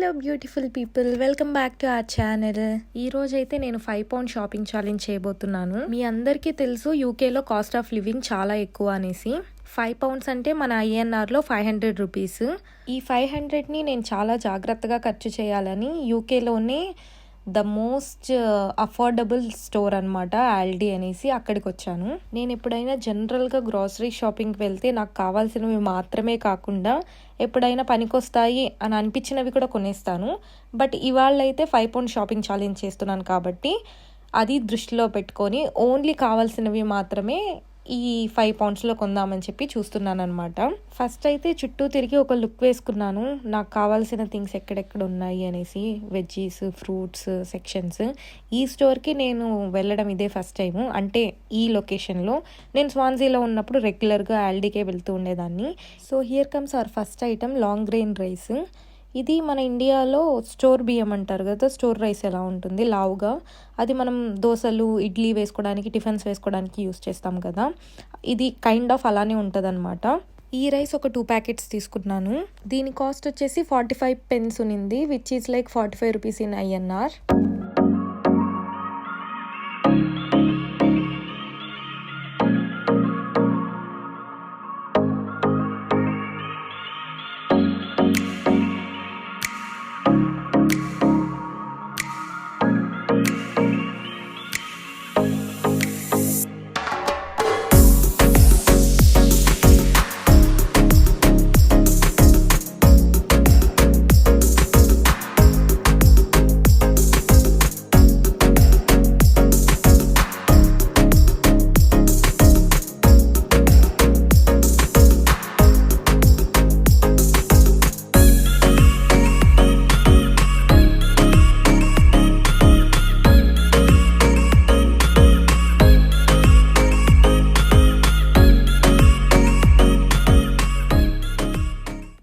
Hello beautiful people, welcome back to our channel. ఈ రోజు అయితే నేను 5 పౌండ్ షాపింగ్ ఛాలెంజ్ చేయబోతున్నాను. మీ అందరికీ తెలుసు యూకేలో కాస్ట్ ఆఫ్ లివింగ్ చాలా ఎక్కువ అనేసి. 5 పౌండ్స్ అంటే మన ఐఎన్ఆర్లో 500 రూపీస్. ఈ 500ని నేను చాలా జాగ్రత్తగా ఖర్చు చేయాలని యూకేలోనే ద మోస్ట్ అఫోర్డబుల్ స్టోర్ అనమాట ఆల్డీ అనేసి అక్కడికి వచ్చాను. నేను ఎప్పుడైనా జనరల్గా గ్రాసరీ షాపింగ్కి వెళ్తే నాకు కావాల్సినవి మాత్రమే కాకుండా ఎప్పుడైనా పనికొస్తాయి అని అనిపించినవి కూడా కొనేస్తాను. బట్ ఇవాళ అయితే 5 పౌండ్ షాపింగ్ ఛాలెంజ్ చేస్తున్నాను కాబట్టి అది దృష్టిలో పెట్టుకొని ఓన్లీ కావాల్సినవి మాత్రమే ఈ 5 పౌండ్స్లో కొందామని చెప్పి చూస్తున్నాను అనమాట. ఫస్ట్ అయితే చుట్టూ తిరిగి ఒక లుక్ వేసుకున్నాను, నాకు కావాల్సిన థింగ్స్ ఎక్కడెక్కడ ఉన్నాయి అనేసి. Veggies, fruits sections. ఈ స్టోర్కి నేను వెళ్ళడం ఇదే ఫస్ట్ టైము, అంటే ఈ లొకేషన్లో. నేను స్వాన్సీలో ఉన్నప్పుడు రెగ్యులర్గా ఆల్డీకే వెళ్తూ ఉండేదాన్ని. So here comes hour first item, long grain rice. ఇది మన ఇండియాలో స్టోర్ బియ్యం అంటారు కదా, స్టోర్ రైస్ ఎలా ఉంటుంది లావుగా, అది మనం దోశలు, ఇడ్లీ వేసుకోవడానికి, టిఫిన్స్ వేసుకోవడానికి యూస్ చేస్తాం కదా, ఇది కైండ్ ఆఫ్ అలానే ఉంటుంది అనమాట. ఈ రైస్ ఒక 2 ప్యాకెట్స్ తీసుకున్నాను. దీని కాస్ట్ వచ్చేసి 45 pence ఉన్నింది, which is like 45 rupees in INR.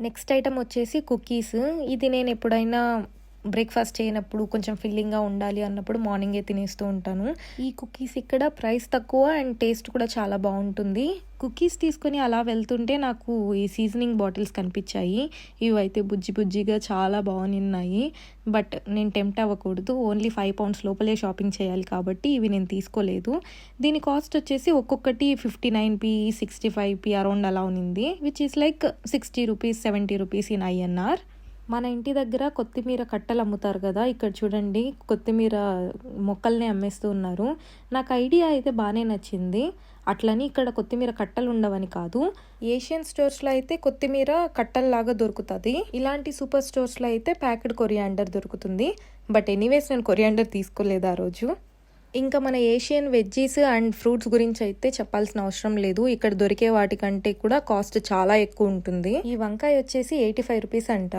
Next item వచ్చేసి కుకీస్. ఇది నేను ఎప్పుడైనా బ్రేక్ఫాస్ట్ చేయనప్పుడు కొంచెం ఫిల్లింగ్గా ఉండాలి అన్నప్పుడు మార్నింగే తినేస్తూ ఉంటాను. ఈ కుకీస్ ఇక్కడ ప్రైస్ తక్కువ అండ్ టేస్ట్ కూడా చాలా బాగుంటుంది. కుకీస్ తీసుకొని అలా వెళ్తుంటే నాకు ఈ సీజనింగ్ బాటిల్స్ కనిపించాయి. ఇవి అయితే బుజ్జి బుజ్జిగా చాలా బాగున్నాయి. బట్ నేను టెంప్ట్ అవ్వకూడదు, ఓన్లీ 5 పౌండ్స్ లోపలే షాపింగ్ చేయాలి కాబట్టి ఇవి నేను తీసుకోలేదు. దీని కాస్ట్ వచ్చేసి ఒక్కొక్కటి 59p, 65p అరౌండ్ అలా ఉంది, which is like 60 rupees, 70 rupees in INR. మన ఇంటి దగ్గర కొత్తిమీర కట్టలు అమ్ముతారు కదా, ఇక్కడ చూడండి కొత్తిమీర మొక్కల్ని అమ్మేస్తూ ఉన్నారు. నాకు ఐడియా అయితే బాగానే నచ్చింది. అట్లని ఇక్కడ కొత్తిమీర కట్టలు ఉండవని కాదు, ఏషియన్ స్టోర్స్లో అయితే కొత్తిమీర కట్టల్లాగా దొరుకుతుంది, ఇలాంటి సూపర్ స్టోర్స్లో అయితే ప్యాకెడ్ కొరియాండర్ దొరుకుతుంది. బట్ ఎనీవేస్ నేను కొరియాండర్ తీసుకోలేదు ఆ రోజు. ఇంకా మన ఏషియన్ వెజ్జీస్ అండ్ ఫ్రూట్స్ గురించి అయితే చెప్పాల్సిన అవసరం లేదు, ఇక్కడ దొరికే వాటికంటే కూడా కాస్ట్ చాలా ఎక్కువ ఉంటుంది. ఈ వంకాయ వచ్చేసి 85 రూపీస్ అంట,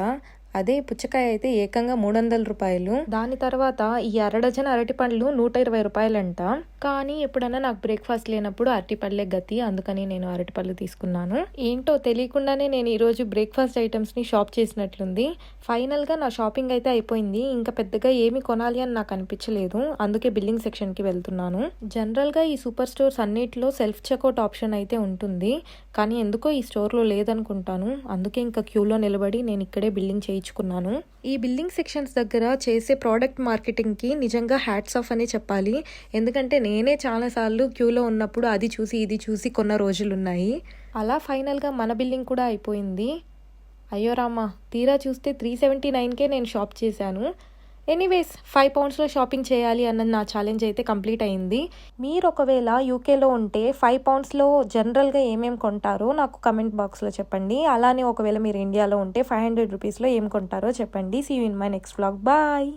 అదే పుచ్చకాయ అయితే ఏకంగా 300 రూపాయలు. దాని తర్వాత ఈ అరడజన్ అరటి పండ్లు 120 రూపాయలంట. కానీ ఎప్పుడైనా నాకు బ్రేక్ఫాస్ట్ లేనప్పుడు అరటి పళ్ళే గతి, అందుకని నేను అరటి పళ్ళు తీసుకున్నాను. ఏంటో తెలియకుండానే నేను ఈరోజు బ్రేక్ఫాస్ట్ ఐటమ్స్ని షాప్ చేసినట్లుంది. ఫైనల్గా నా షాపింగ్ అయితే అయిపోయింది, ఇంకా పెద్దగా ఏమి కొనాలి అని నాకు అనిపించలేదు, అందుకే బిల్లింగ్ సెక్షన్కి వెళ్తున్నాను. జనరల్గా ఈ సూపర్ స్టోర్స్ అన్నిటిలో సెల్ఫ్ చెక్అవుట్ ఆప్షన్ అయితే ఉంటుంది, కానీ ఎందుకో ఈ స్టోర్లో లేదనుకుంటాను, అందుకే ఇంకా క్యూలో నిలబడి నేను ఇక్కడే బిల్లింగ్ చేయించుకున్నాను. ఈ బిల్లింగ్ సెక్షన్స్ దగ్గర చేసే ప్రోడక్ట్ మార్కెటింగ్కి నిజంగా హ్యాట్స్ ఆఫ్ అని చెప్పాలి, ఎందుకంటే నేనే చాలాసార్లు క్యూలో ఉన్నప్పుడు అది చూసి ఇది చూసి కొన్న రోజులున్నాయి. అలా ఫైనల్గా మన బిల్లింగ్ కూడా అయిపోయింది. అయ్యో రామా, తీరా చూస్తే 379కే నేను షాప్ చేశాను. ఎనీవేస్ 5 పౌండ్స్లో షాపింగ్ చేయాలి అన్నది నా ఛాలెంజ్ అయితే కంప్లీట్ అయింది. మీరు ఒకవేళ యూకేలో ఉంటే 5 పౌండ్స్లో జనరల్గా ఏమేమి కొంటారో నాకు కమెంట్ బాక్స్లో చెప్పండి. అలానే ఒకవేళ మీరు ఇండియాలో ఉంటే 500 రూపీస్లో ఏం కొంటారో చెప్పండి. See you in my next vlog. Bye.